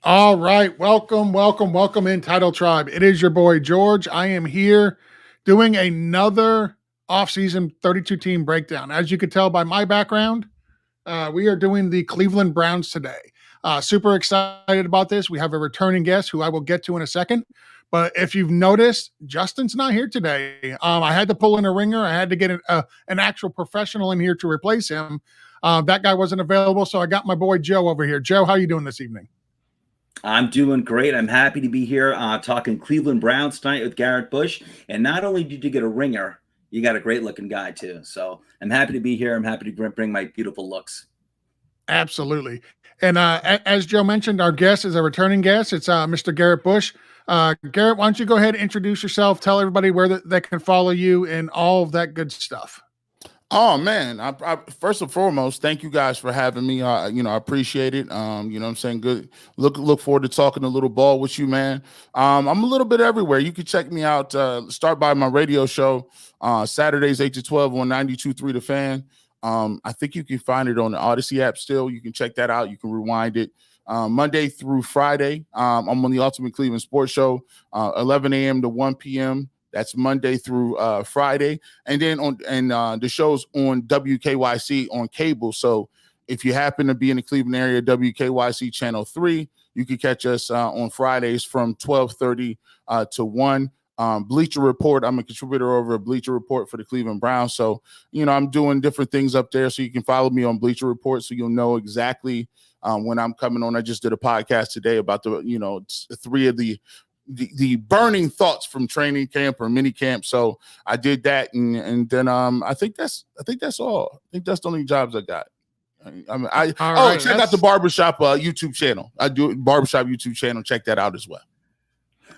All right. Welcome in Title Tribe. It is your boy George. I am here doing another offseason 32 team breakdown. As you could tell by my background, we are doing the Cleveland Browns today. Super excited about this. We have a returning guest who I will get to in a second. But if you've noticed, Justin's not here today. I had to pull in a ringer. I had to get an actual professional in here to replace him. That guy wasn't available, so I got my boy Joe over here. Joe, how are you doing this evening? I'm doing great. I'm happy to be here talking Cleveland Browns tonight with Garrett Bush. And not only did you get a ringer, you got a great looking guy too. So I'm happy to be here. I'm happy to bring my beautiful looks. Absolutely. And as Joe mentioned, our guest is a returning guest. It's Mr. Garrett Bush. Garrett, why don't you go ahead and introduce yourself, tell everybody where they can follow you and all of that good stuff. Oh man, I first and foremost, thank you guys for having me. I appreciate it. What I'm saying? Good. Look forward to talking a little ball with you, man. I'm a little bit everywhere. You can check me out. Start by my radio show, Saturdays 8 to 12 on 92.3 The Fan. I think you can find it on the Odyssey app still. You can check that out. You can rewind it. Monday through Friday, I'm on the Ultimate Cleveland Sports Show, 11 a.m. to 1 p.m. That's Monday through Friday. And then the show's on WKYC on cable. So if you happen to be in the Cleveland area, WKYC Channel 3, you can catch us on Fridays from 12:30 to 1. Bleacher Report, I'm a contributor over at Bleacher Report for the Cleveland Browns. So, I'm doing different things up there. So you can follow me on Bleacher Report so you'll know exactly when I'm coming on. I just did a podcast today about three of the burning thoughts from training camp or mini camp. So I did that. And then I think that's all. I think that's the only jobs I got. Check out the Barbershop YouTube channel. I do Barbershop YouTube channel. Check that out as well.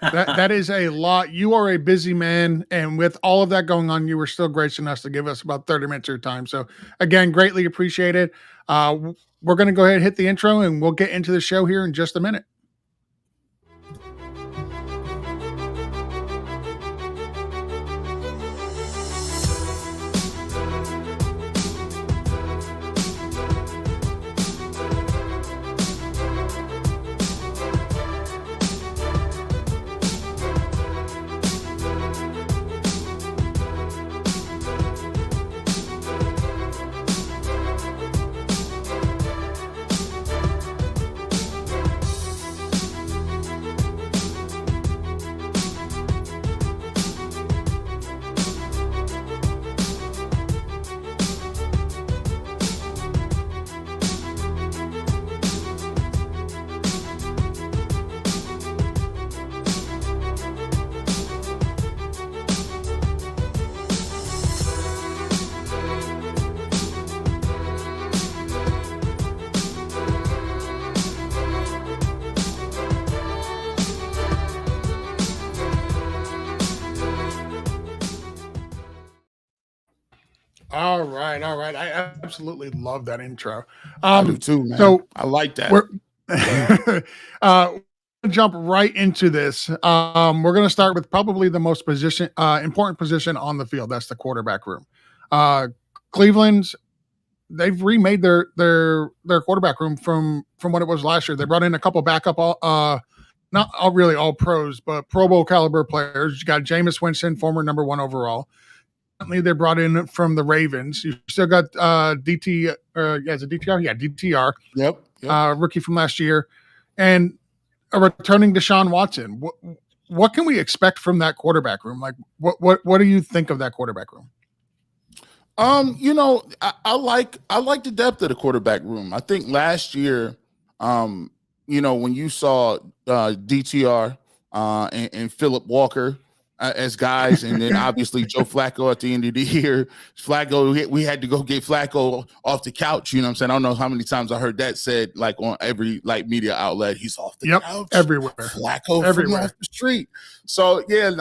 That is a lot. You are a busy man. And with all of that going on, you were still gracious enough to give us about 30 minutes of your time. So again, greatly appreciate it. We're going to go ahead and hit the intro and we'll get into the show here in just a minute. All right. I absolutely love that intro. I do too, man. So I like that. We're jump right into this. We're going to start with probably the most important position on the field. That's the quarterback room. Cleveland's they've remade their quarterback room from what it was last year. They brought in a couple backup, not all really all pros, but Pro Bowl caliber players. You got Jameis Winston, former number 1 overall. They brought in from the Ravens. You still got DTR. Is it DTR? Yeah, DTR. Yep. Rookie from last year, and a returning Deshaun Watson. What can we expect from that quarterback room? Like, what do you think of that quarterback room? I like the depth of the quarterback room. I think last year, when you saw DTR and Phillip Walker as guys, and then obviously Joe Flacco at the end of the year. We had to go get Flacco off the couch. You know what I'm saying? I don't know how many times I heard that said, like on every media outlet. He's off the couch everywhere. Flacco everywhere off the street. So yeah,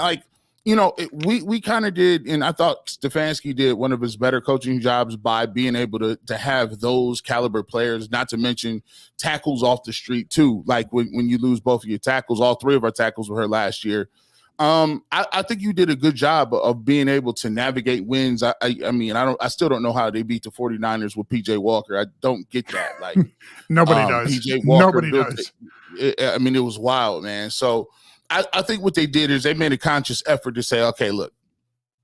we kind of did, and I thought Stefanski did one of his better coaching jobs by being able to have those caliber players, not to mention tackles off the street too. Like when you lose both of your tackles, all 3 of our tackles were hurt last year. I think you did a good job of being able to navigate wins. I still don't know how they beat the 49ers with PJ Walker. I don't get that. Like nobody does. PJ Walker nobody does. I mean, it was wild, man. So I think what they did is they made a conscious effort to say, okay, look,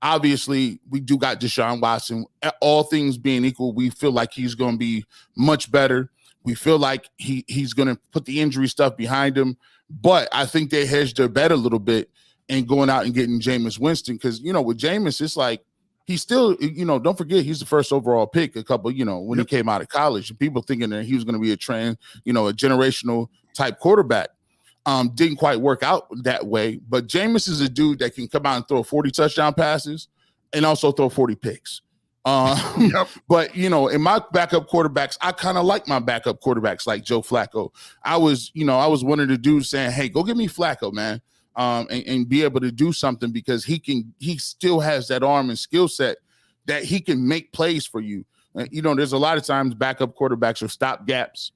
obviously we do got Deshaun Watson. All things being equal, we feel like he's going to be much better. We feel like he's going to put the injury stuff behind him. But I think they hedged their bet a little bit and going out and getting Jameis Winston, because, with Jameis, it's like he's still, don't forget, he's the first overall pick a couple, when he came out of college. And people thinking that he was going to be a generational type quarterback. Didn't quite work out that way. But Jameis is a dude that can come out and throw 40 touchdown passes and also throw 40 picks. But, in my backup quarterbacks, I kind of like my backup quarterbacks like Joe Flacco. I was one of the dudes saying, hey, go get me Flacco, man. And be able to do something, because he still has that arm and skill set that he can make plays for you. There's a lot of times backup quarterbacks are stopgaps.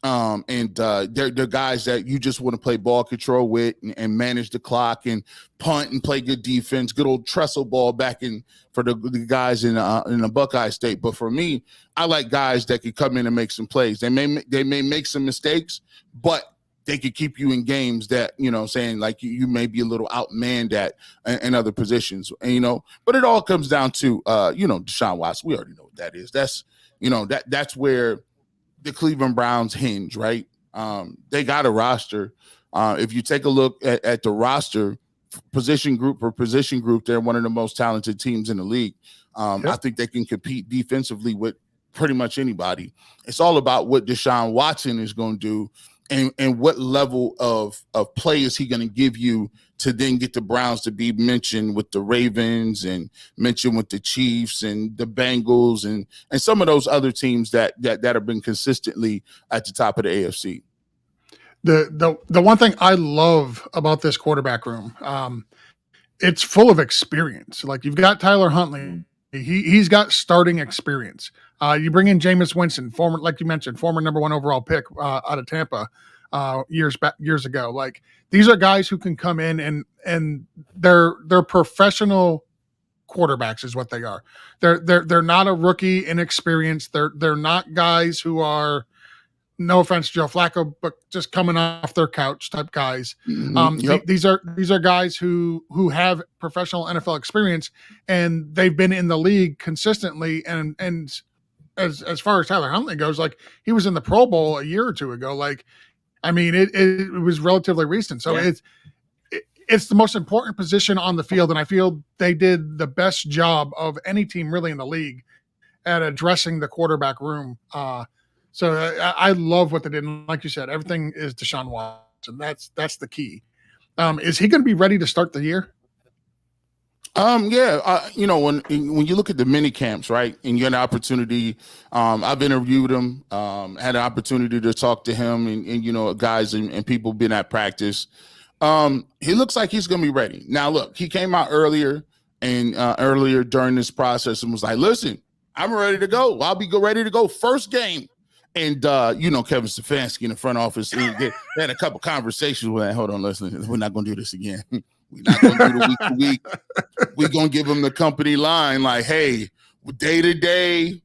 And they're guys that you just want to play ball control with and manage the clock and punt and play good defense, good old trestle ball back in for the guys in the Buckeye State. But for me, I like guys that can come in and make some plays. They may make some mistakes, but they could keep you in games that, saying like you may be a little outmanned at in other positions, but it all comes down to, Deshaun Watson. We already know what that is. That's, that's where the Cleveland Browns hinge, right? They got a roster. If you take a look at the roster, position group, they're one of the most talented teams in the league. I think they can compete defensively with pretty much anybody. It's all about what Deshaun Watson is going to do and what level of play is he going to give you to then get the Browns to be mentioned with the Ravens and mentioned with the Chiefs and the Bengals and some of those other teams that have been consistently at the top of the AFC. The one thing I love about this quarterback room, it's full of experience. Like, you've got Tyler Huntley. He's got starting experience. You bring in Jameis Winston, former, like you mentioned, former number 1 overall pick out of Tampa years ago. Like, these are guys who can come in and they're professional quarterbacks is what they are. They're not a rookie inexperienced. They're not guys who are, no offense, Joe Flacco, but just coming off their couch type guys. These are guys who have professional NFL experience, and they've been in the league consistently. And as far as Tyler Huntley goes, like, he was in the Pro Bowl a year or two ago. Like, I mean, it was relatively recent. So it's the most important position on the field, and I feel they did the best job of any team really in the league at addressing the quarterback room. So I love what they did. And like you said, everything is Deshaun Watson. That's the key. Is he going to be ready to start the year? When you look at the mini camps, right, and you had an opportunity, I've interviewed him, had an opportunity to talk to him and guys and people been at practice. He looks like he's going to be ready. Now, look, he came out earlier during this process and was like, listen, I'm ready to go. I'll be ready to go first game. And, Kevin Stefanski in the front office, they had a couple conversations with him. Hold on, listen, we're not going to do this again. We're not going to do the week to week. We're going to give him the company line like, hey, day to day,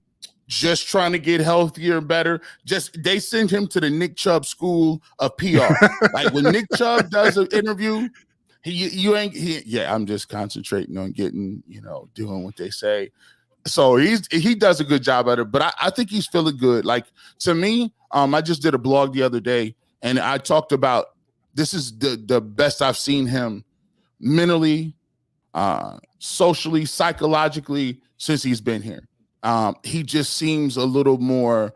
just trying to get healthier and better. They send him to the Nick Chubb school of PR. Like, when Nick Chubb does an interview, I'm just concentrating on getting, doing what they say. So he does a good job at it, but I think he's feeling good. Like, to me, I just did a blog the other day, and I talked about this is the best I've seen him mentally, socially, psychologically since he's been here. He just seems a little more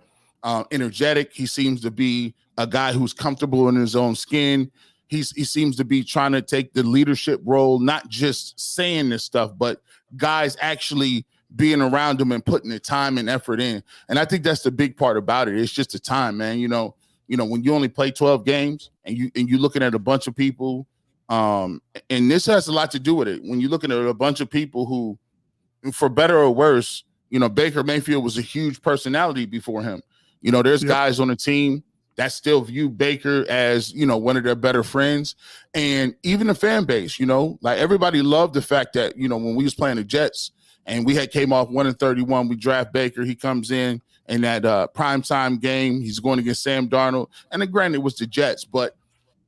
energetic. He seems to be a guy who's comfortable in his own skin. He seems to be trying to take the leadership role, not just saying this stuff, but guys actually being around him and putting the time and effort in. And I think that's the big part about it. It's just the time, man. When you only play 12 games and you're looking at a bunch of people, and this has a lot to do with it. When you're looking at a bunch of people who, for better or worse, Baker Mayfield was a huge personality before him. There's guys on the team that still view Baker as, one of their better friends. And even the fan base, like, everybody loved the fact that, when we was playing the Jets and we came off 1-31, we draft Baker, he comes in in that primetime game. He's going against Sam Darnold. And then, granted, it was the Jets, but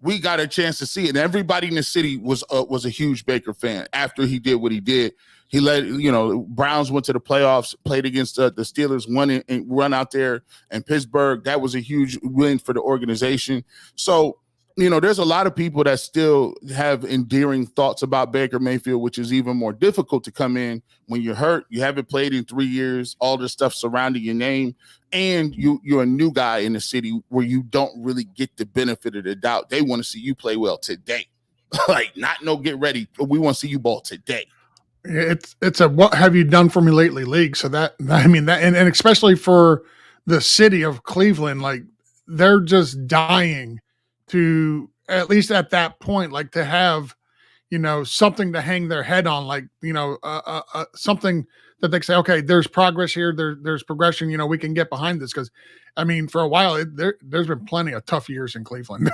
we got a chance to see it. And everybody in the city was a huge Baker fan after he did what he did. He led, Browns went to the playoffs, played against the Steelers, won and run out there in Pittsburgh. That was a huge win for the organization. So, there's a lot of people that still have endearing thoughts about Baker Mayfield, which is even more difficult to come in when you're hurt. You haven't played in 3 years, all the stuff surrounding your name, and you're a new guy in the city where you don't really get the benefit of the doubt. They want to see you play well today. Like, not no get ready. We want to see you ball today. It's a what have you done for me lately league. So and especially for the city of Cleveland, like they're just dying to, at least at that point, like to have, something to hang their head on, like, something that they say, okay, there's progress here. There's progression. We can get behind this. Cause for a while there's been plenty of tough years in Cleveland.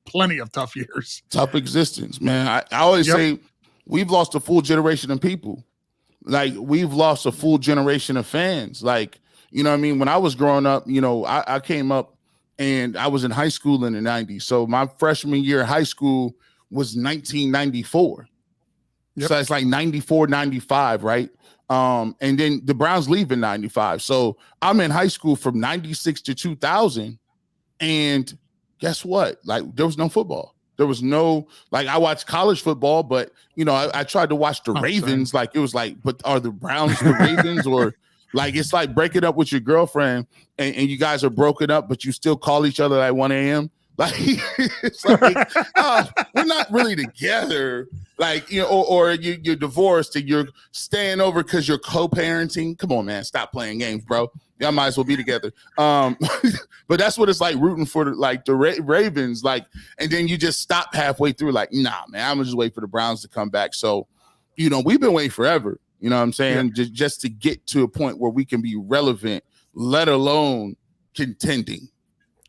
Plenty of tough years. Tough existence, man. I always say we've lost a full generation of people. Like we've lost a full generation of fans. Like, when I was growing up, I came up and I was in high school in the 90s. So my freshman year of high school was 1994. Yep. So it's like 94, 95, right? And then the Browns leave in 95. So I'm in high school from 96 to 2000. And guess what? Like there was no football. There was no, like I watched college football, but I tried to watch the Ravens. Like it was like, but are the Browns the Ravens or like, it's like breaking up with your girlfriend and you guys are broken up, but you still call each other at 1 a.m. Like, it's like, we're not really together. Like, or you're divorced and you're staying over because you're co-parenting. Come on, man, stop playing games, bro. Y'all might as well be together. But that's what it's like rooting for the Ravens. Like, and then you just stop halfway through. Like, nah, man, I'm gonna just wait for the Browns to come back. So, we've been waiting forever. You know what I'm saying? Yeah. Just to get to a point where we can be relevant, let alone contending.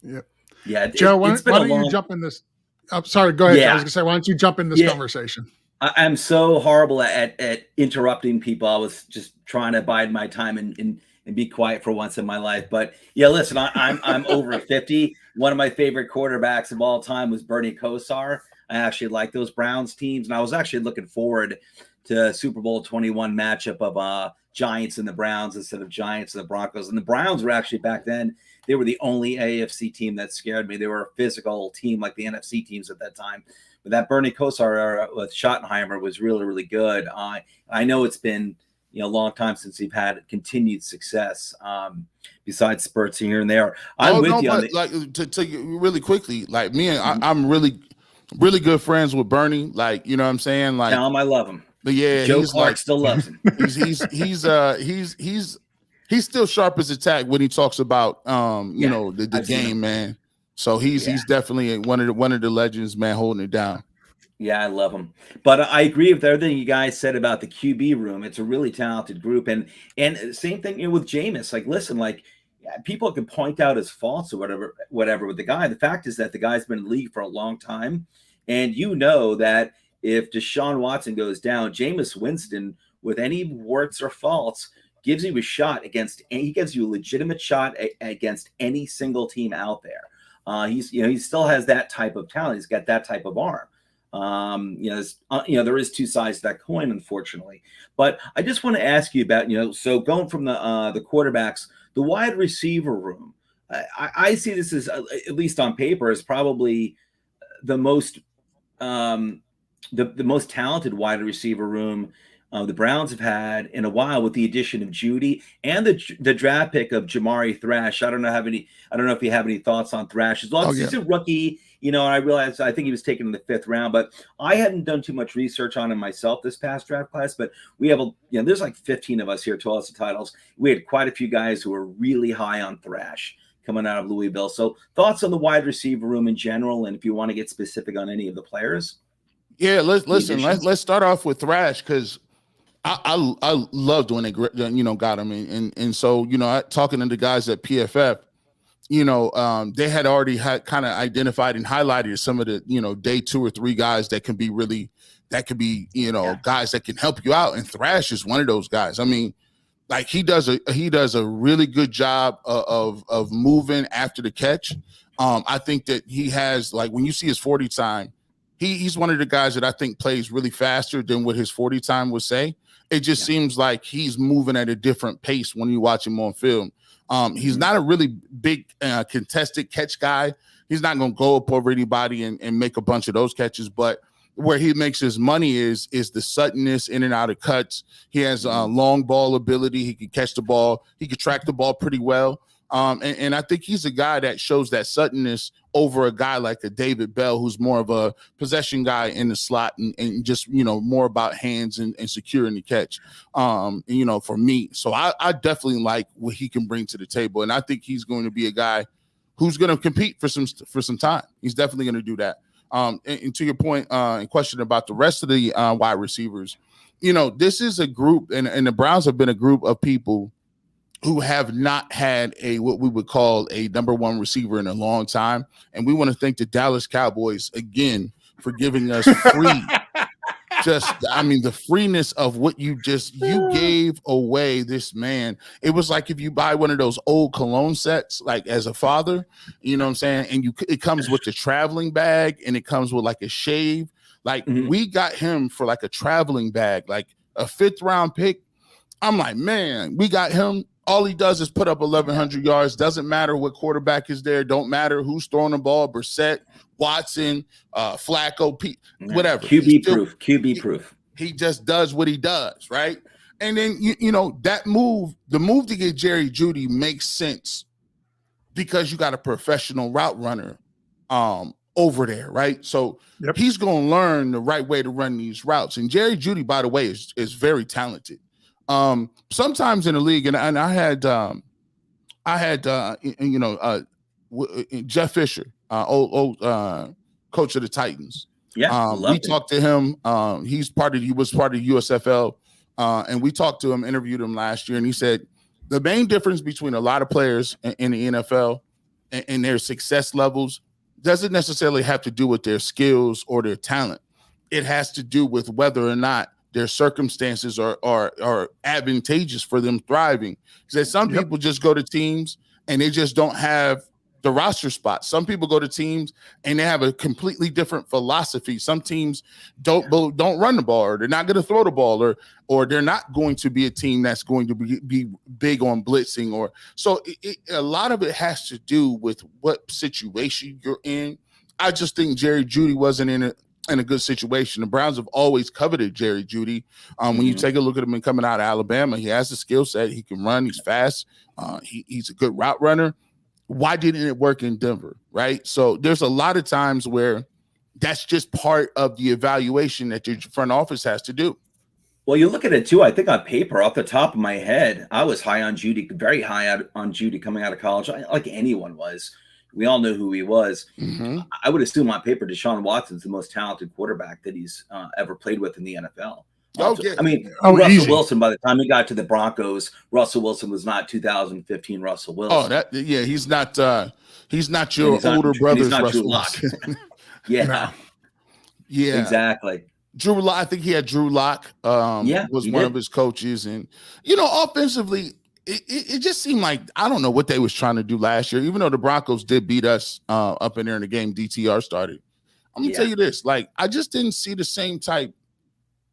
Yeah. Yeah. Joe, why don't you jump in this? I'm sorry. Go ahead. Yeah. I was gonna say, why don't you jump in this conversation? I'm so horrible at interrupting people. I was just trying to bide my time and be quiet for once in my life. But yeah, listen, I'm over 50. One of my favorite quarterbacks of all time was Bernie Kosar. I actually like those Browns teams, and I was actually looking forward to Super Bowl 21 matchup of Giants and the Browns instead of Giants and the Broncos. And the Browns were actually back then, they were the only AFC team that scared me. They were a physical team like the NFC teams at that time. But that Bernie Kosar era with Schottenheimer was really, really good. I know it's been a long time since we've had continued success besides spurts here and there. I'm with you. Like to really quickly, like me and I'm really, really good friends with Bernie. Like, you know what I'm saying? Like, tell him I love him. But yeah, Joe Clark still loves him. He's still sharp as a tack when he talks about the game, man. So he's definitely one of the legends, man, holding it down. Yeah, I love him. But I agree with everything you guys said about the QB room. It's a really talented group, and same thing with Jameis. Like, listen, like people can point out his faults or whatever with the guy. The fact is that the guy's been in the league for a long time, and that if Deshaun Watson goes down, Jameis Winston, with any warts or faults, gives you a shot he gives you a legitimate shot against any single team out there. He still has that type of talent. He's got that type of arm. There is two sides to that coin, unfortunately. But I just want to ask you about, so going from the quarterbacks, the wide receiver room. I see this as, at least on paper, as probably the most the most talented wide receiver room the Browns have had in a while, with the addition of Judy and the draft pick of Jamari Thrash. I don't know if you have any thoughts on Thrash as well. He's a rookie, and I realized I think he was taken in the 5th round, but I hadn't done too much research on him myself this past draft class. But we have there's like 15 of us here, 12 titles. We had quite a few guys who were really high on Thrash coming out of Louisville. So thoughts on the wide receiver room in general, and if you want to get specific on any of the players. Yeah, let's start off with Thrash, because I loved when they got him, and so talking to the guys at PFF, they had already kind of identified and highlighted some of the day 2 or 3 guys that can be guys that can help you out, and Thrash is one of those guys. I mean, Like he does a really good job of moving after the catch. I think that he has, like, when you see his 40 time, he's one of the guys that I think plays really faster than what his 40 time would say. It just seems like he's moving at a different pace when you watch him on film. He's not a really big contested catch guy. He's not going to go up over anybody and make a bunch of those catches, but where he makes his money is the suddenness in and out of cuts. He has long ball ability. He can catch the ball. He can track the ball pretty well. And I think he's a guy that shows that suddenness over a guy like a David Bell, who's more of a possession guy in the slot and just, more about hands and securing the catch, for me. So I definitely like what he can bring to the table. And I think he's going to be a guy who's going to compete for some time. He's definitely going to do that. And to your point and question about the rest of the wide receivers, this is a group, and the Browns have been a group of people who have not had what we would call a number one receiver in a long time. And we want to thank the Dallas Cowboys again for giving us free. The freeness of what you gave away this man. It was like if you buy one of those old cologne sets, like as a father, you know what I'm saying? And it comes with the traveling bag and it comes with like a shave. Like we got him for like a traveling bag, like a 5th round pick. I'm like, man, we got him. All he does is put up 1,100 yards. Doesn't matter what quarterback is there. Don't matter who's throwing the ball. Brissett, Watson, Flacco, whatever. QB proof. He just does what he does, right? And then, that move, the move to get Jerry Jeudy makes sense because you got a professional route runner over there, right? So he's going to learn the right way to run these routes. And Jerry Jeudy, by the way, is very talented. Sometimes in the league, and I had Jeff Fisher, old coach of the Titans. We talked to him. He was part of USFL, and we talked to him, interviewed him last year, and he said the main difference between a lot of players in the NFL and their success levels doesn't necessarily have to do with their skills or their talent. It has to do with whether or not their circumstances are advantageous for them thriving. Because some people just go to teams and they just don't have the roster spot. Some people go to teams and they have a completely different philosophy. Some teams don't run the ball, or they're not going to throw the ball, or they're not going to be a team that's going to be big on blitzing. Or so a lot of it has to do with what situation you're in. I just think Jerry Jeudy wasn't in a good situation. The Browns have always coveted Jerry Jeudy. When you take a look at him coming out of Alabama, he has the skill set. He can run. He's fast. He's a good route runner. Why didn't it work in Denver, right? So there's a lot of times where that's just part of the evaluation that your front office has to do. Well, you look at it too. I think on paper, off the top of my head, I was high on Jeudy, very high on Jeudy coming out of college, like anyone was. We all know who he was. I would assume on paper, Deshaun Watson's the most talented quarterback that he's ever played with in the NFL. Russell Wilson, by the time he got to the Broncos, Russell Wilson was not 2015 Russell Wilson. He's not your older brother's Russell Wilson. Yeah, exactly. Drew Lock, I think he had Drew Lock. Was one of his coaches, and offensively, it just seemed like I don't know what they was trying to do last year. Even though the Broncos did beat us up in there in the game, DTR started. I'm gonna tell you this: like I just didn't see the same type.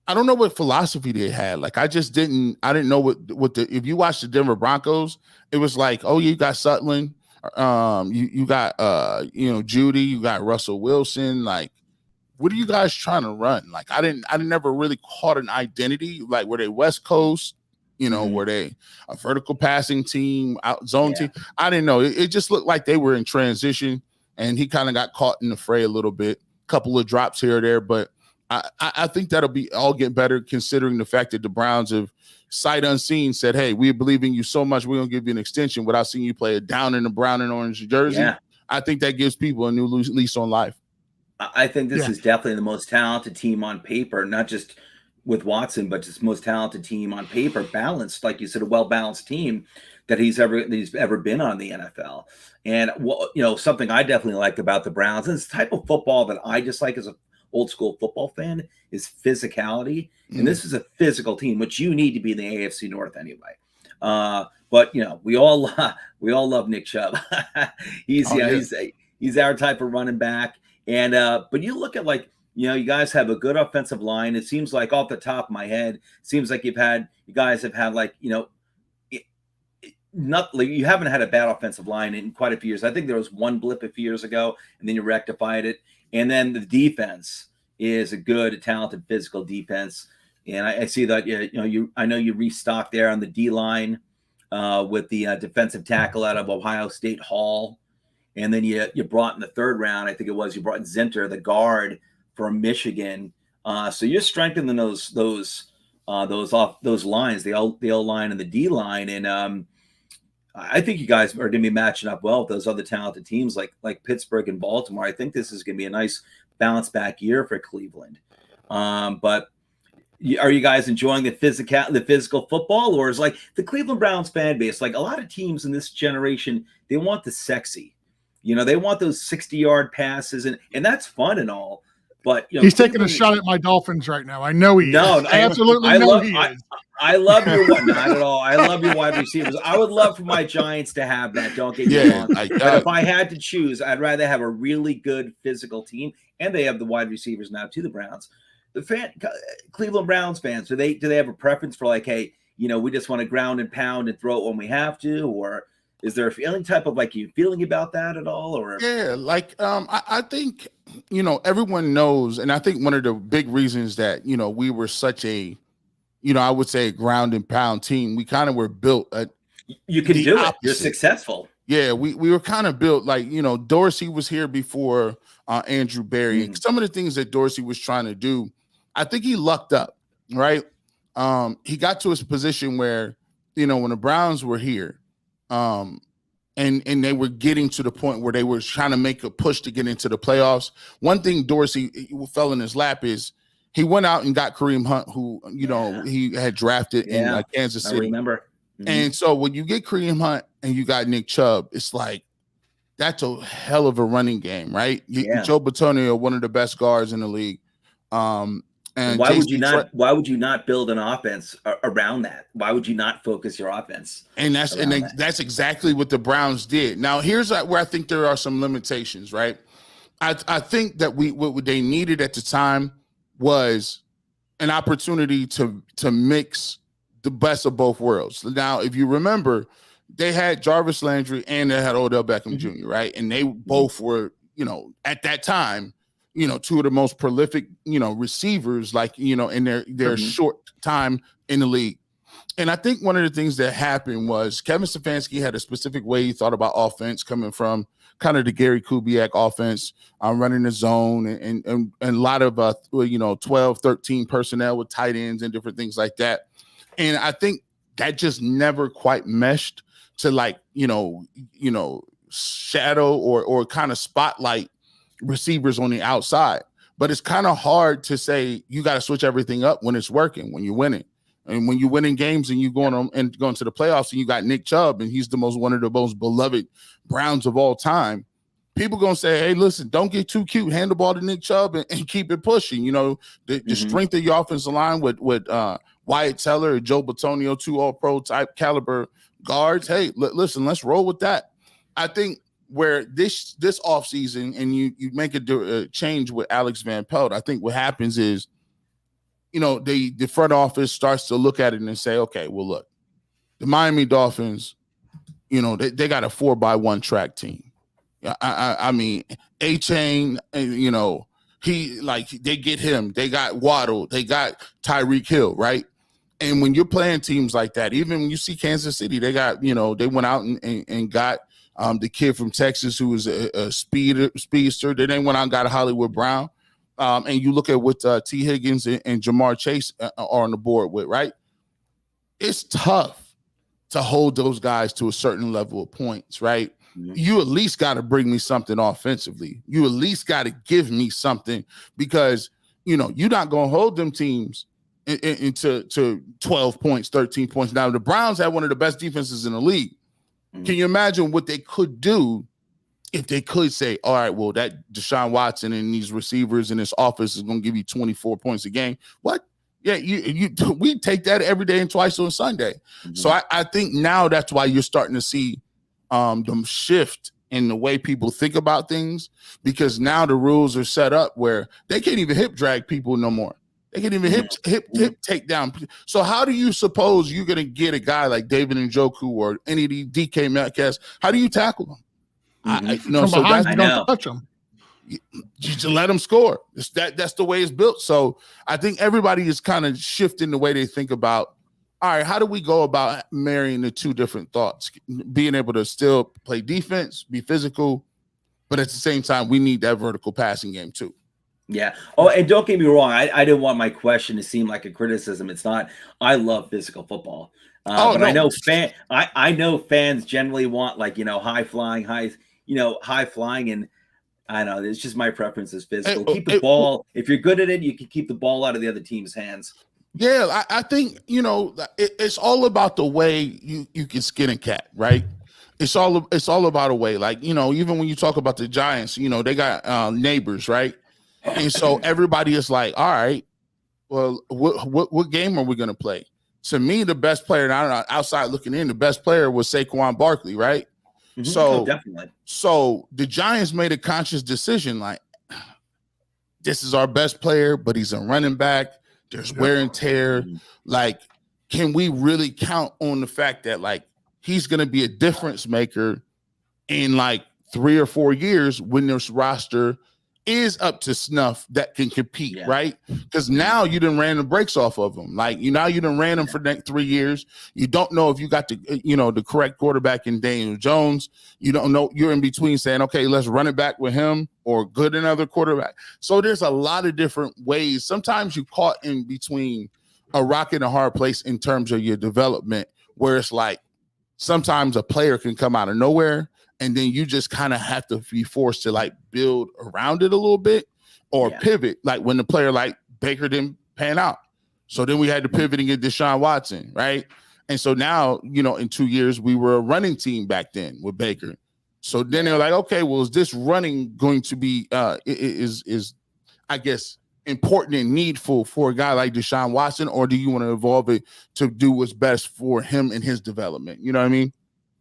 I don't know what philosophy they had. Like I didn't know what the. If you watch the Denver Broncos, it was like, oh, you got Sutton, you got Jeudy, you got Russell Wilson. Like, what are you guys trying to run? Like I never really caught an identity. Like were they West Coast? Were they a vertical passing team, out zone team? I didn't know. It just looked like they were in transition, and he kind of got caught in the fray a little bit. Couple of drops here or there, but I think that'll all get better considering the fact that the Browns have sight unseen said, hey, we believe in you so much, we're going to give you an extension without seeing you play it down in the brown and orange jersey. Yeah. I think that gives people a new lease on life. I think this is definitely the most talented team on paper, not just with Watson, but just most talented team on paper, balanced, like you said, a well-balanced team that he's ever been on the NFL. And something I definitely like about the Browns, and it's the type of football that I just like as a old school football fan, is physicality. And this is a physical team, which you need to be in the AFC North anyway. But we all love Nick Chubb. He's our type of running back. And but you look at you guys have a good offensive line. It seems like off the top of my head, seems like you guys have had you haven't had a bad offensive line in quite a few years. I think there was one blip a few years ago, and then you rectified it. And then the defense is a good, talented, physical defense. And I see that I know you restocked there on the D line with the defensive tackle out of Ohio State, Hall, and then you brought in the third round. I think it was you brought in Zinter, the guard from Michigan. So you're strengthening those lines, the O line and the D line, and I think you guys are going to be matching up well with those other talented teams like Pittsburgh and Baltimore. I think this is going to be a nice bounce back year for Cleveland. But are you guys enjoying the physical football, or is the Cleveland Browns fan base, a lot of teams in this generation, they want the sexy, they want those 60-yard passes, and that's fun and all. But he's taking a shot at my Dolphins right now. I know he is. I absolutely know he is. I love your not at all. I love your wide receivers. I would love for my Giants to have that. Don't get me wrong. But if I had to choose, I'd rather have a really good physical team, and they have the wide receivers now to the Browns. The Cleveland Browns fans, do they have a preference for hey, we just want to ground and pound and throw it when we have to, or is there a feeling you feeling about that at all? Or I think everyone knows, and I think one of the big reasons that we were such a I would say a ground and pound team. We kind of were built. You can do it. You're successful. Yeah, we were kind of built Dorsey was here before Andrew Berry. And some of the things that Dorsey was trying to do, I think he lucked up, right? He got to his position where, when the Browns were here, and they were getting to the point where they were trying to make a push to get into the playoffs. One thing Dorsey fell in his lap is he went out and got Kareem Hunt, who, he had drafted in Kansas City. I remember. Mm-hmm. And so when you get Kareem Hunt and you got Nick Chubb, it's that's a hell of a running game, right? Joe Bitonio, one of the best guards in the league. And why would you not build an offense around that? Why would you not focus your offense? And that's exactly what the Browns did. Now, here's where I think there are some limitations, right? I think that what they needed at the time was an opportunity to mix the best of both worlds. Now, if you remember, they had Jarvis Landry and they had Odell Beckham Jr., right? And they both were, at that time, two of the most prolific, receivers, in their short time in the league. And I think one of the things that happened was Kevin Stefanski had a specific way he thought about offense, coming from kind of the Gary Kubiak offense, running the zone and a lot of 12, 13 personnel with tight ends and different things like that. And I think that just never quite meshed to shadow or kind of spotlight receivers on the outside. But it's kind of hard to say you got to switch everything up when it's working, when you're winning. And when you're winning games and you're going to the playoffs and you got Nick Chubb and he's one of the most beloved Browns of all time, people going to say, hey, listen, don't get too cute. Hand the ball to Nick Chubb and keep it pushing. The strength of your offensive line with Wyatt Teller or Joe Bitonio, 2 All-Pro type caliber guards. Hey, listen, let's roll with that. I think where this offseason and you make a change with Alex Van Pelt, I think what happens is, the front office starts to look at it and say, okay, well, look, the Miami Dolphins, they got a 4x1 track team. I mean, A-Chain, they get him. They got Waddle. They got Tyreek Hill, right? And when you're playing teams like that, even when you see Kansas City, they got, they went out and got the kid from Texas who was a speedster. Then they went out and got a Hollywood Brown. And you look at what T. Higgins and Jamar Chase are on the board with, right? It's tough to hold those guys to a certain level of points, right? Mm-hmm. You at least got to bring me something offensively. You at least got to give me something because, you're not going to hold them teams into 12 points, 13 points. Now, the Browns have one of the best defenses in the league. Mm-hmm. Can you imagine what they could do if they could say, all right, well, that Deshaun Watson and these receivers in this office is going to give you 24 points a game? What? Yeah, we take that every day and twice on Sunday. Mm-hmm. So I think now that's why you're starting to see them shift in the way people think about things, because now the rules are set up where they can't even hip drag people no more. They can't even hip take down. So how do you suppose you're going to get a guy like David Njoku or any of the DK Metcalfs? How do you tackle them? From behind, you don't touch them. You just let them score. That's the way it's built. So I think everybody is kind of shifting the way they think about, all right, how do we go about marrying the two different thoughts? Being able to still play defense, be physical, but at the same time, we need that vertical passing game too. Yeah. Oh, and don't get me wrong. I didn't want my question to seem like a criticism. It's not. I love physical football. But no. I know fans generally want, like, high flying, and I know it's just my preference is physical. Keep the ball. If you're good at it, you can keep the ball out of the other team's hands. Yeah, I think, it's all about the way you can skin a cat, right? It's all about a way. Like, even when you talk about the Giants, they got neighbors, right? And so everybody is like, all right, well, what game are we going to play? To me, the best player, and I don't know, outside looking in, the best player was Saquon Barkley, right? Mm-hmm. So definitely. So the Giants made a conscious decision, like, this is our best player, but he's a running back. There's wear and tear. Like, can we really count on the fact that, like, he's going to be a difference maker in like 3 or 4 years when this roster is up to snuff that can compete, right? Because now you done ran the brakes off of them. Like, you done ran them for the next 3 years. You don't know if you got the correct quarterback in Daniel Jones. You don't know. You're in between saying, okay, let's run it back with him or good another quarterback. So there's a lot of different ways. Sometimes you caught in between a rock and a hard place in terms of your development, where it's like sometimes a player can come out of nowhere, and then you just kind of have to be forced to like build around it a little bit or pivot. Like when the player like Baker didn't pan out. So then we had to pivot and get Deshaun Watson, right? And so now, in 2 years, we were a running team back then with Baker. So then they're like, okay, well, is this running going to be, is I guess, important and needful for a guy like Deshaun Watson, or do you want to evolve it to do what's best for him and his development? You know what I mean?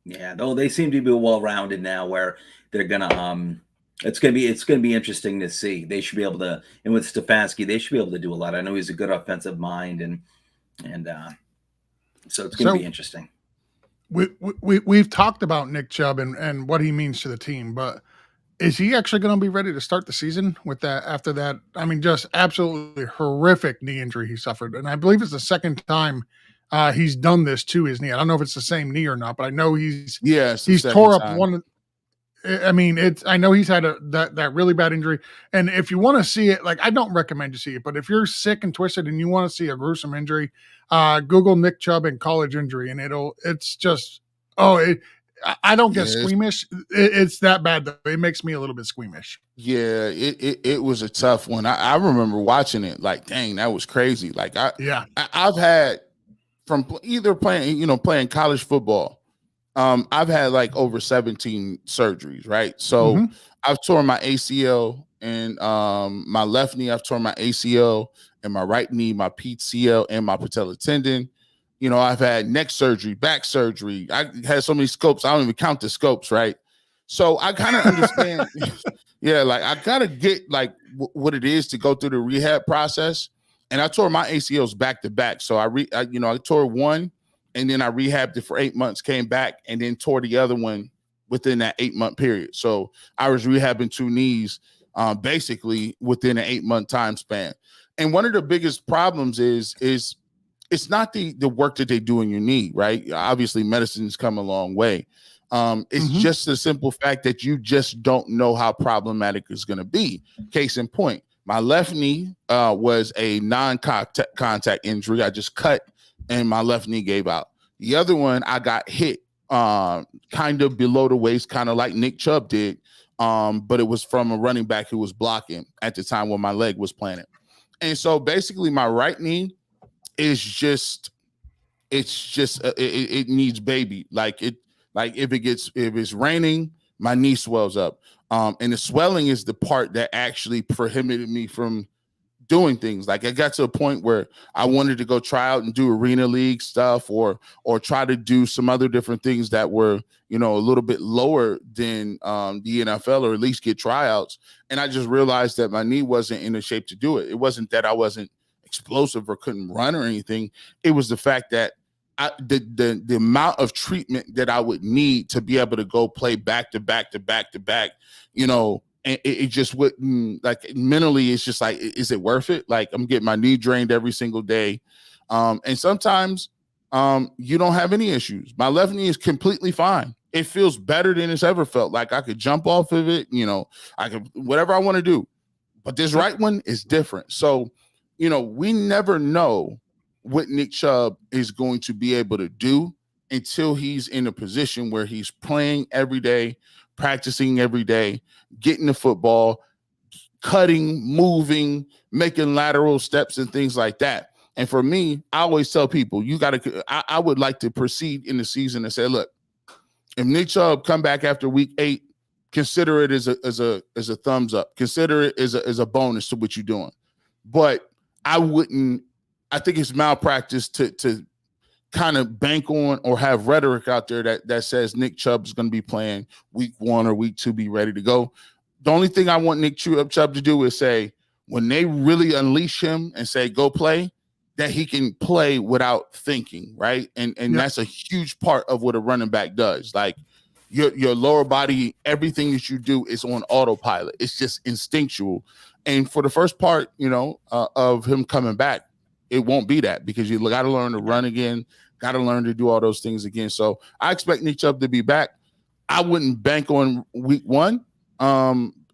Yeah, though they seem to be well-rounded now, where they're gonna it's gonna be interesting to see. They should be able to, and with Stefanski, they should be able to do a lot. I know he's a good offensive mind, and so it's gonna be interesting. We've talked about Nick Chubb and what he means to the team, but is he actually going to be ready to start the season with that after that? I mean, just absolutely horrific knee injury he suffered, and I believe it's the second time he's done this to his knee. I don't know if it's the same knee or not, but I know he's tore up one. I mean, I know he's had that really bad injury. And if you want to see it, like, I don't recommend you see it, but if you're sick and twisted and you want to see a gruesome injury, Google Nick Chubb and college injury, and I don't get squeamish. It's that bad though. It makes me a little bit squeamish. Yeah, it was a tough one. I remember watching it like, dang, that was crazy. Like I've had from either playing college football. I've had like over 17 surgeries, right? So I've torn my ACL and my left knee. I've torn my ACL and my right knee, my PCL and my patellar tendon. I've had neck surgery, back surgery. I had so many scopes. I don't even count the scopes, right? So I kind of understand. Like I gotta get like what it is to go through the rehab process. And I tore my ACLs back to back. So I tore one, and then I rehabbed it for 8 months, came back, and then tore the other one within that 8-month period. So I was rehabbing 2 knees basically within an 8-month time span. And one of the biggest problems is it's not the work that they do in your knee, right? Obviously, medicine's come a long way. It's just the simple fact that you just don't know how problematic it's going to be. Case in point, my left knee was a non-contact injury. I just cut and my left knee gave out. The other one, I got hit kind of below the waist, kind of like Nick Chubb did, but it was from a running back who was blocking at the time when my leg was planted. And so basically my right knee is it needs baby. Like if it's raining, my knee swells up. And the swelling is the part that actually prohibited me from doing things. Like, I got to a point where I wanted to go try out and do arena league stuff or try to do some other different things that were, a little bit lower than the NFL, or at least get tryouts. And I just realized that my knee wasn't in the shape to do it. It wasn't that I wasn't explosive or couldn't run or anything. It was the fact that the amount of treatment that I would need to be able to go play back to back to back to back, and it just wouldn't, like, mentally, it's just like, is it worth it? Like, I'm getting my knee drained every single day. And sometimes you don't have any issues. My left knee is completely fine. It feels better than it's ever felt. Like, I could jump off of it, I could, whatever I want to do. But this right one is different. So, we never know what Nick Chubb is going to be able to do until he's in a position where he's playing every day, practicing every day, getting the football, cutting, moving, making lateral steps and things like that. And for me, I always tell people, I would like to proceed in the season and say, look, if Nick Chubb come back after week 8, consider it as a thumbs up. Consider it as a bonus to what you're doing. But I think it's malpractice to kind of bank on or have rhetoric out there that says Nick Chubb is going to be playing week 1 or week 2, be ready to go. The only thing I want Nick Chubb to do is say, when they really unleash him and say, go play, that he can play without thinking, right? And that's a huge part of what a running back does. Like, your lower body, everything that you do is on autopilot. It's just instinctual. And for the first part, of him coming back, it won't be that, because you got to learn to run again, got to learn to do all those things again. So I expect Nick Chubb to be back. I wouldn't bank on week 1.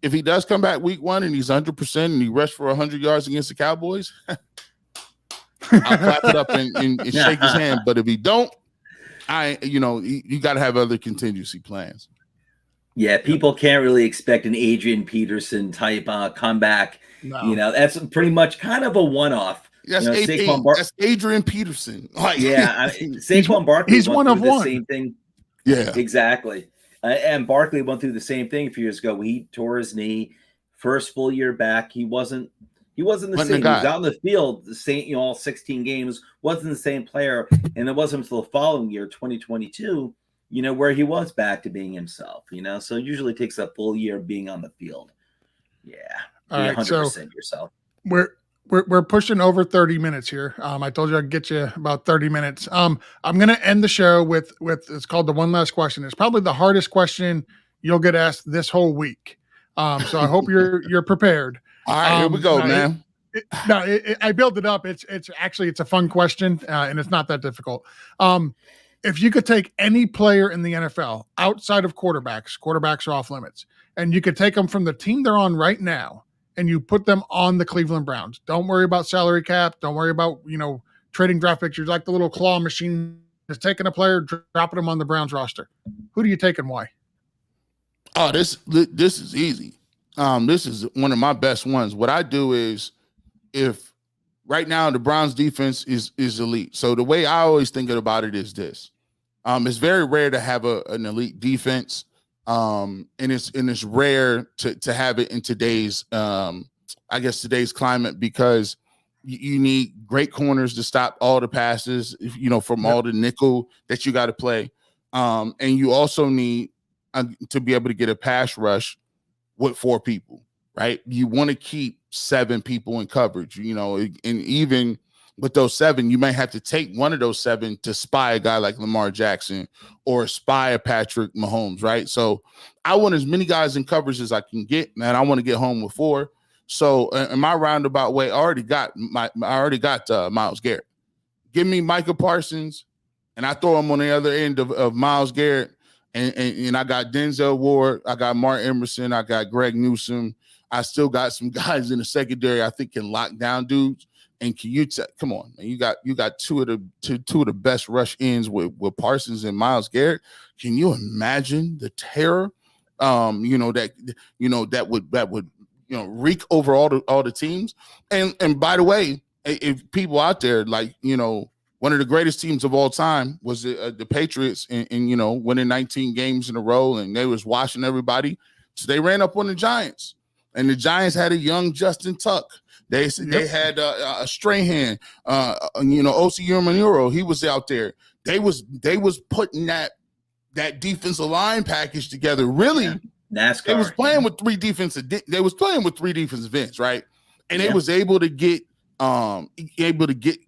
If he does come back week 1 and he's 100% and he rushed for 100 yards against the Cowboys, I'll clap it up and shake his hand. But if he don't, you got to have other contingency plans. Yeah, people can't really expect an Adrian Peterson type comeback. No. That's pretty much kind of a one-off. That's Adrian Peterson. Saquon Barkley. He's one of one. Same thing. Yeah, exactly. And Barkley went through the same thing a few years ago. He tore his knee. First full year back, he wasn't the same. He was out in the field the same, all 16 games. Wasn't the same player, and it wasn't until the following year, 2022. Where he was back to being himself. So it usually takes a full year of being on the field. Yeah, all right, 100% so yourself. We're pushing over 30 minutes here. I told you I'd get you about 30 minutes. I'm going to end the show with it's called the one last question. It's probably the hardest question you'll get asked this whole week. So I hope you're prepared. All right, here we go, man. I built it up. It's a fun question, and it's not that difficult. If you could take any player in the NFL outside of quarterbacks are off limits, and you could take them from the team they're on right now, and you put them on the Cleveland Browns. Don't worry about salary cap. Don't worry about, trading draft picks. Like the little claw machine, just taking a player, dropping them on the Browns roster. Who do you take and why? Oh, this is easy. This is one of my best ones. What I do is, if right now the Browns defense is elite. So the way I always think about it is this. It's very rare to have an elite defense. And it's rare to have it in today's climate, because you need great corners to stop all the passes, from all the nickel that you got to play. And you also need to be able to get a pass rush with 4 people, right? You want to keep 7 people in coverage, and even with those 7, you may have to take one of those 7 to spy a guy like Lamar Jackson or spy a Patrick Mahomes, right? So I want as many guys in coverage as I can get, man. I want to get home with 4. So in my roundabout way, I already got Myles Garrett. Give me Micah Parsons, and I throw him on the other end of Myles Garrett, and I got Denzel Ward, I got Mark Emerson, I got Greg Newsome. I still got some guys in the secondary I think can lock down dudes. And can you come on, man? You got two of the best rush ends with Parsons and Myles Garrett. Can you imagine the terror? That would wreak over all the teams. And by the way, if people out there, one of the greatest teams of all time was the Patriots, and winning 19 games in a row, and they was washing everybody. So they ran up on the Giants, and the Giants had a young Justin Tuck They had a Strahan, O.C. Umanuro. He was out there. They was putting that defensive line package together. Really, NASCAR. They was playing with three defensive ends, right? And they was able to get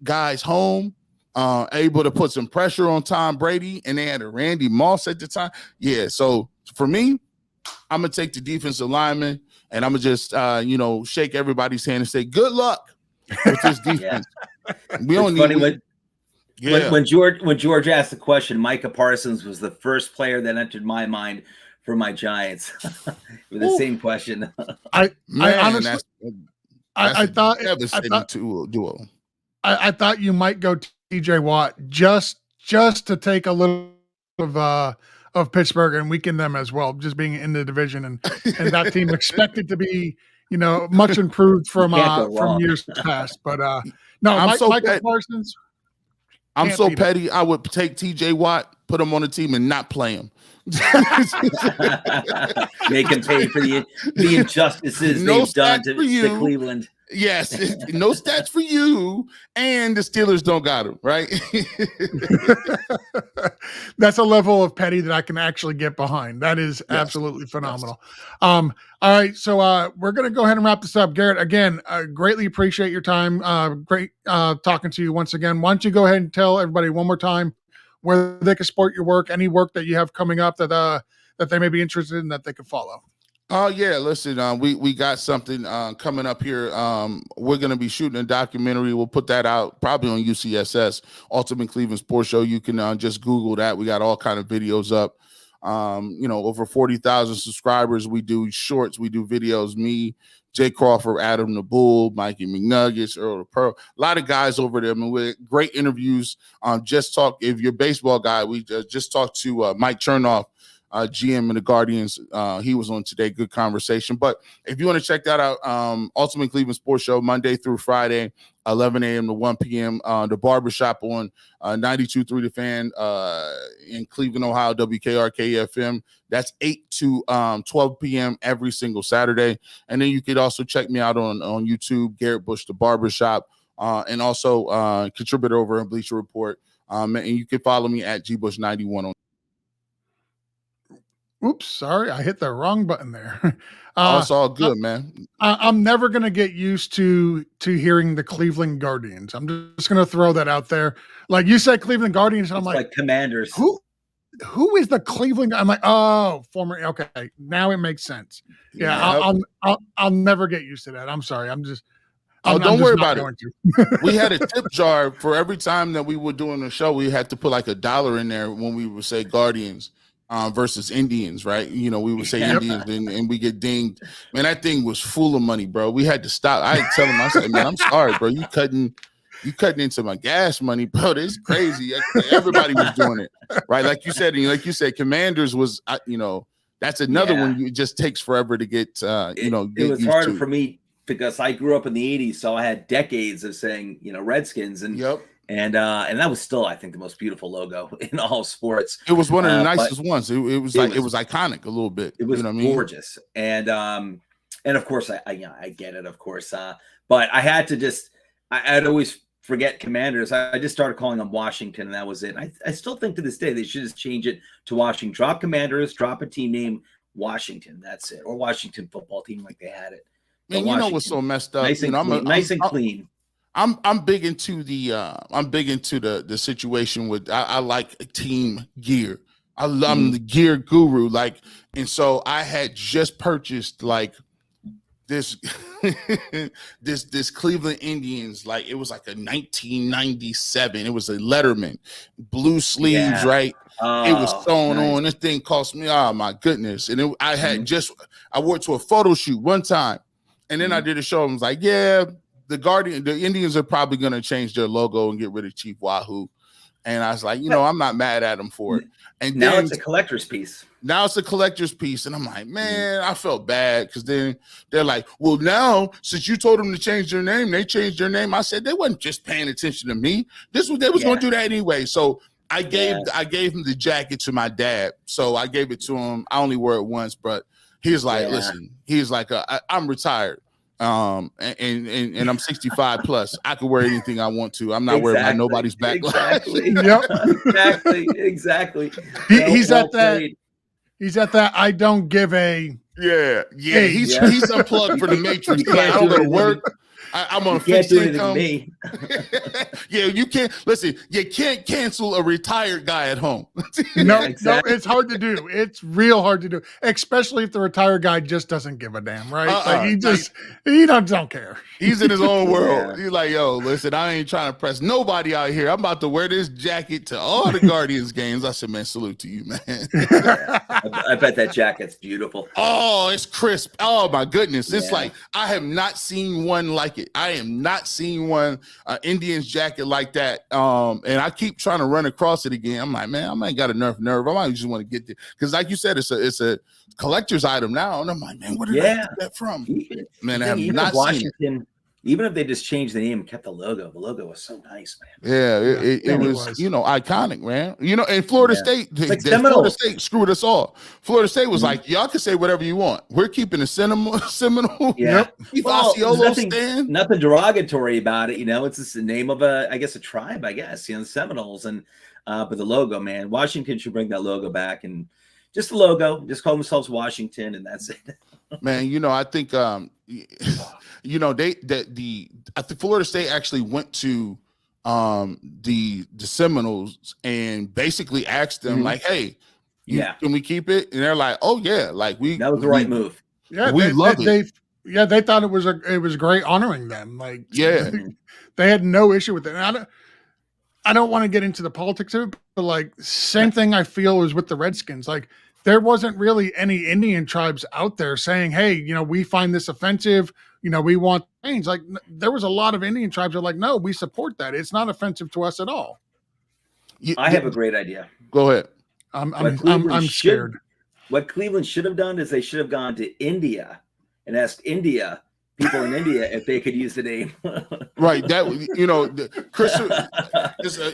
guys home. Able to put some pressure on Tom Brady, and they had a Randy Moss at the time. Yeah, so for me, I'm gonna take the defensive lineman, and I'm gonna just shake everybody's hand and say good luck with this defense. We don't need. When George asked the question, Micah Parsons was the first player that entered my mind for my Giants with the same question. I honestly, I thought devastating duo. I thought you might go TJ Watt just to take a little of Pittsburgh and weaken them as well, just being in the division and that team expected to be much improved from years past. But no, Micah Parsons. I'm so petty. I would take TJ Watt, put him on the team, and not play him. Make him pay for the injustices they've done to Cleveland. Yes, no stats for you, and the Steelers don't got him, right? That's a level of petty that I can actually get behind. That is absolutely phenomenal. Yes. All right, so we're going to go ahead and wrap this up. Garrett, again, greatly appreciate your time. Great talking to you once again. Why don't you go ahead and tell everybody one more time where they can support your work, any work that you have coming up that they may be interested in that they can follow. Oh yeah, listen, we got something coming up here. We're gonna be shooting a documentary. We'll put that out probably on UCSS, Ultimate Cleveland Sports Show. You can just Google that. We got all kind of videos up. Over 40,000 subscribers. We do shorts, we do videos. Me, Jay Crawford, Adam the Bull, Mikey McNuggets, Earl the Pearl. A lot of guys over there. I mean, with great interviews. If you're a baseball guy, we just talked to Mike Chernoff, GM of the Guardians. He was on today. Good conversation. But if you want to check that out, Ultimate Cleveland Sports Show, Monday through Friday, 11 a.m. to 1 p.m. The Barbershop on 92.3 The Fan in Cleveland, Ohio, WKRK-FM. That's 8 to 12 p.m. every single Saturday. And then you could also check me out on YouTube, Garrett Bush, The Barbershop, and also contributor over in Bleacher Report. And you can follow me at GBush91 on. Oops, sorry, I hit the wrong button there. It's all good, man. I'm never going to get used to hearing the Cleveland Guardians. I'm just going to throw that out there. Like you said, Cleveland Guardians, and I'm like Commanders. Who is the Cleveland? I'm like, oh, former. Okay, now it makes sense. Yeah. I'll never get used to that. I'm sorry. Don't worry about it. We had a tip jar for every time that we were doing a show. We had to put like $1 in there when we would say Guardians. Versus Indians, right? We would say Indians and we get dinged. Man, that thing was full of money, bro. We had to stop. I tell him, I said, man, I'm sorry, bro. You cutting into my gas money, bro. This is crazy. Everybody was doing it, right? Like you said, Commanders was, that's another one. It just takes forever to get, it was harder for me because I grew up in the 80s, so I had decades of saying, Redskins and. Yep. And that was still, I think, the most beautiful logo in all sports. It was one of the nicest ones. It was iconic a little bit. It was gorgeous. And of course, I get it, of course. But I had to I'd always forget Commanders. I just started calling them Washington, and that was it. I still think to this day they should just change it to Washington. Drop Commanders, drop a team name, Washington. That's it. Or Washington football team like they had it. Man, you know what's so messed up? Nice and clean. I'm big into the situation with I like team gear. I'm the gear guru, and so I had just purchased this this Cleveland Indians, it was like a 1997. It was a Letterman, blue sleeves, right? It was sewn on. This thing cost me, oh my goodness. And I wore it to a photo shoot one time, and then I did a show and was like, yeah. The Indians are probably going to change their logo and get rid of Chief Wahoo. And I was like, I'm not mad at them for it. And now it's a collector's piece. And I'm like, man, I felt bad because then they're like, well, now since you told them to change their name, they changed their name. I said they wasn't just paying attention to me. They was going to do that anyway. So I gave him the jacket to my dad. So I gave it to him. I only wore it once, but he was like, listen, he's like, I'm retired. And I'm 65 plus. I can wear anything I want to. I'm not worried about nobody's backlash. Exactly. Exactly. He's at that. I don't give a. Yeah. He's unplugged for the Matrix. Like, I don't go to work. I'm on fixed income. Yeah, you can't listen. You can't cancel a retired guy at home. No, it's hard to do. It's real hard to do, especially if the retired guy just doesn't give a damn, right? Like he don't care. He's in his own world. He's like, yo, listen, I ain't trying to press nobody out here. I'm about to wear this jacket to all the Guardians games. I said, man, salute to you, man. I bet that jacket's beautiful. Oh, it's crisp. Oh my goodness. It's like I have not seen one like it. I am not seeing one Indians jacket like that. And I keep trying to run across it again. I'm like, man, I might got enough nerve. I might just want to get there. Because like you said, it's a collector's item now. And I'm like, man, where did I get that from? Man, I have not seen it. Even if they just changed the name and kept the logo was so nice, man. Yeah, it was, iconic, man. And Florida State, Florida State screwed us all. Florida State was like, y'all can say whatever you want. We're keeping the Seminole. Yeah. Well, stand. Nothing derogatory about it. It's just the name of a tribe, I guess, the Seminoles. And but the logo, man, Washington should bring that logo back, and just the logo, just call themselves Washington, and that's it. Man, I think I think Florida State actually went to the Seminoles and basically asked them like, hey, can we keep it? And they're like, oh yeah, like that was the right move. Yeah, we love it. They thought it was great honoring them. Like, they had no issue with it. And I don't want to get into the politics of it, but like same thing I feel is with the Redskins. Like, there wasn't really any Indian tribes out there saying, hey, we find this offensive. We want change. Like, there was a lot of Indian tribes that are like, no, we support that. It's not offensive to us at all. I have a great idea. Go ahead. I'm scared. What Cleveland should have done is they should have gone to India and asked people in India if they could use the name. Right. That, Christopher,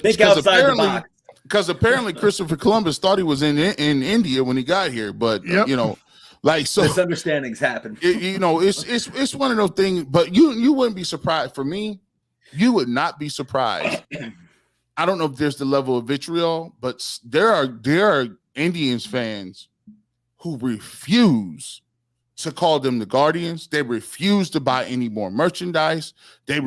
think outside the box. Because apparently Christopher Columbus thought he was in India when he got here, but misunderstandings happen. It's one of those things. But you wouldn't be surprised. For me, you would not be surprised. I don't know if there's the level of vitriol, but there are Indians fans who refuse to call them the Guardians. They refuse to buy any more merchandise.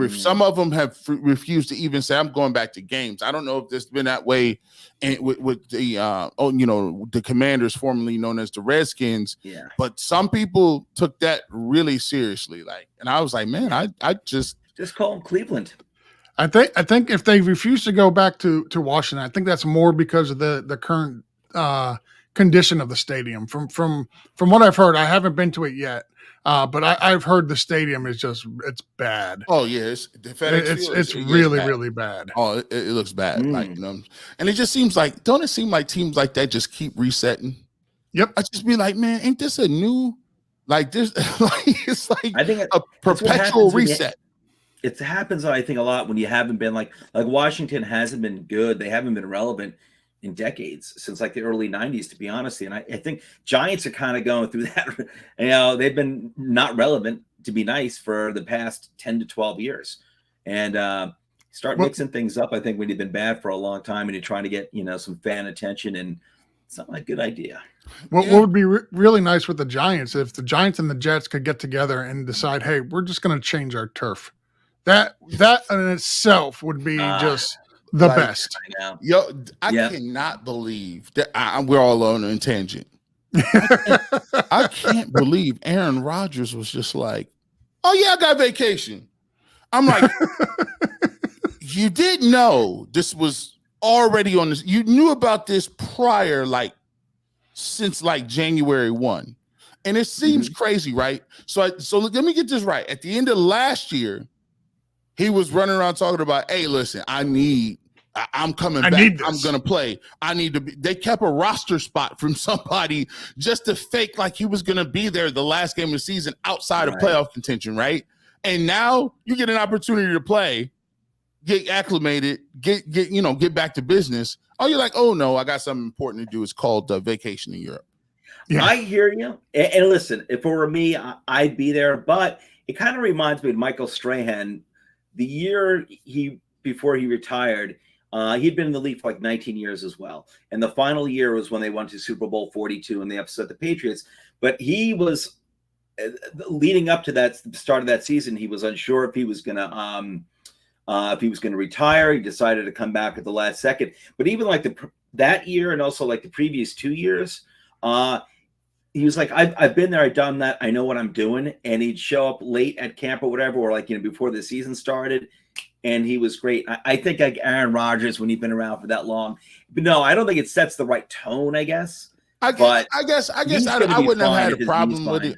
Some of them have refused to even say, I'm going back to games. I don't know if it's been that way with the the Commanders, formerly known as the Redskins. Yeah. But some people took that really seriously. And I was like, man, I just call them Cleveland. I think if they refuse to go back to Washington, I think that's more because of the current condition of the stadium. From what I've heard, I haven't been to it yet, but I've heard the stadium is it's bad. Oh yeah, it's really bad. Really bad. Oh, it looks bad. And it just seems like, don't it seem like teams like that just keep resetting? Yep. I just be like, man, ain't this a new this? It's like I think a perpetual reset. It happens, I think, a lot when you haven't been like Washington hasn't been good. They haven't been relevant in decades, since like the early 90s, to be honest. And I think Giants are kind of going through that. They've been not relevant, to be nice, for the past 10 to 12 years. And mixing things up, I think, when you've been bad for a long time and you're trying to get, some fan attention, and it's not a good idea. What would be really nice with the Giants, if the Giants and the Jets could get together and decide, hey, we're just going to change our turf. That in itself would be just the best. I cannot believe that we're all on a tangent. I can't believe Aaron Rodgers was just like, oh yeah, I got vacation. I'm like, you didn't know this was already on this. You knew about this prior, since January 1. And it seems crazy, right? So let me get this right. At the end of last year, he was running around talking about, hey, listen, I'm coming back. I'm going to play. I need to be. They kept a roster spot from somebody just to fake like he was going to be there the last game of the season outside of playoff contention, right? And now you get an opportunity to play, get acclimated, get back to business. Oh, you're like, oh, no, I got something important to do. It's called vacation in Europe. Yeah. I hear you. And listen, if it were me, I'd be there. But it kind of reminds me of Michael Strahan. The year before he retired, he'd been in the league for like 19 years as well. And the final year was when they went to Super Bowl 42 and they upset the Patriots. But he was leading up to that start of that season. He was unsure if he was going to retire. He decided to come back at the last second. But even like that year and also like the previous 2 years, he was like, I've been there, I've done that, I know what I'm doing. And he'd show up late at camp or whatever, or like, before the season started. And he was great. I think like Aaron Rodgers, when he's been around for that long, but no, I don't think it sets the right tone, I guess. I guess I wouldn't have had a problem with it.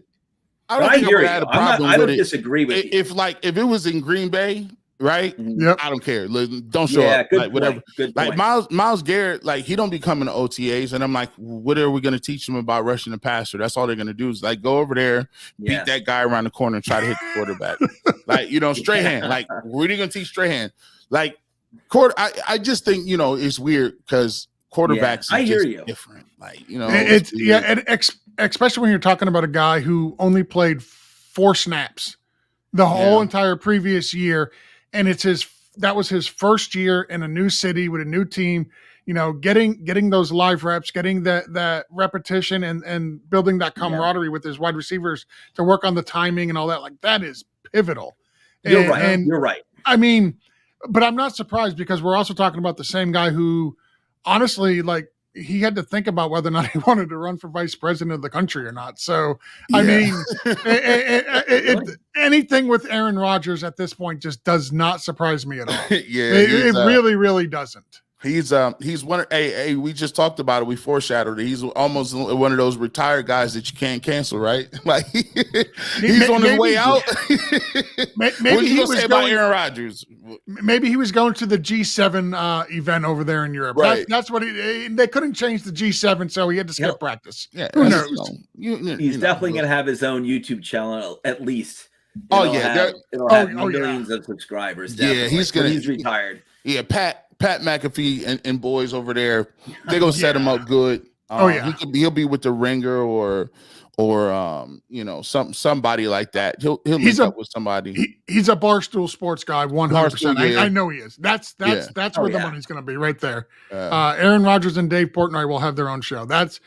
I don't think I would have had a problem with it. I don't disagree with you. If it was in Green Bay, right? Yep. I don't care. Don't show up. Good like whatever. Good like Myles Garrett, like he don't be coming to OTAs, and I'm like, what are we going to teach them about rushing the passer? That's all they're going to do is like go over there, beat that guy around the corner, and try to hit the quarterback. Like Strahan. Like what are you going to teach Strahan? Like I just think it's weird because quarterbacks. I hear you. Different. Like especially when you're talking about a guy who only played 4 snaps the whole entire previous year. And that was his first year in a new city with a new team, getting those live reps, getting that repetition and building that camaraderie with his wide receivers to work on the timing and all that. Like that is pivotal. You're right. I mean, but I'm not surprised because we're also talking about the same guy who honestly, like, he had to think about whether or not he wanted to run for vice president of the country or not. So, I mean, anything with Aaron Rodgers at this point just does not surprise me at all. It really, really doesn't. He's one. Hey, we just talked about it. We foreshadowed it. He's almost one of those retired guys that you can't cancel, right? Like he's on his way out. Maybe he was say about Aaron Rodgers. Maybe he was going to the G7 event over there in Europe. Right. That's what they couldn't change the G7, so he had to skip practice. Yeah, who knows? He's definitely going to have his own YouTube channel at least. It'll have millions of subscribers. Definitely. Yeah, he's retired. Yeah, Pat McAfee and boys over there, they're gonna set him up good. He'll be with the Ringer or somebody like that. He'll link up with somebody. He's a Barstool Sports guy, 100%. I know he is. That's where the money's gonna be right there. Aaron Rodgers and Dave Portnoy will have their own show. That's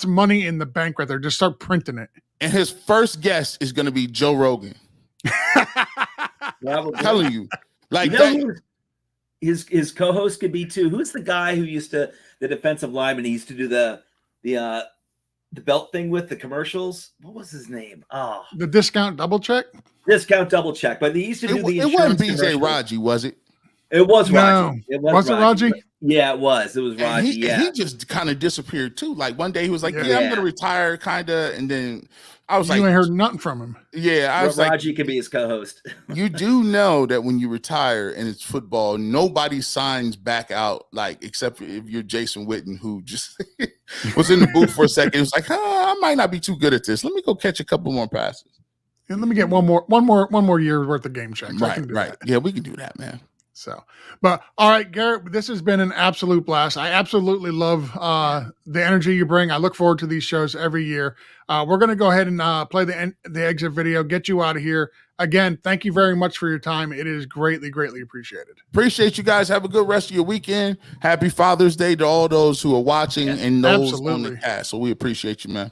money in the bank right there. Just start printing it. And his first guest is gonna be Joe Rogan. I'm telling you, like his co-host could be too. Who's the guy who the defensive lineman? He used to do the belt thing with the commercials. What was his name? Oh, the Discount Double Check. But he used to do the. It wasn't BJ Raji, was it? It was no. Raji. It was it Raji? Yeah, it was. It was Raji. He just kind of disappeared too. Like one day he was like, I'm going to retire, kind of, and then I was like, you ain't heard nothing from him. Yeah, I was like, Raji could be his co-host. You do know that when you retire and it's football, nobody signs back out, like except for if you're Jason Witten, who just was in the booth for a second. It was like, I might not be too good at this. Let me go catch a couple more passes. And let me get one more year's worth of game checks. Right. Yeah, we can do that, man. So, but all right, Garrett, this has been an absolute blast. I absolutely love the energy you bring. I look forward to these shows every year. We're going to go ahead and play the exit video, get you out of here. Again, thank you very much for your time. It is greatly, greatly appreciated. Appreciate you guys. Have a good rest of your weekend. Happy Father's Day to all those who are watching and those on the cast. So we appreciate you, man.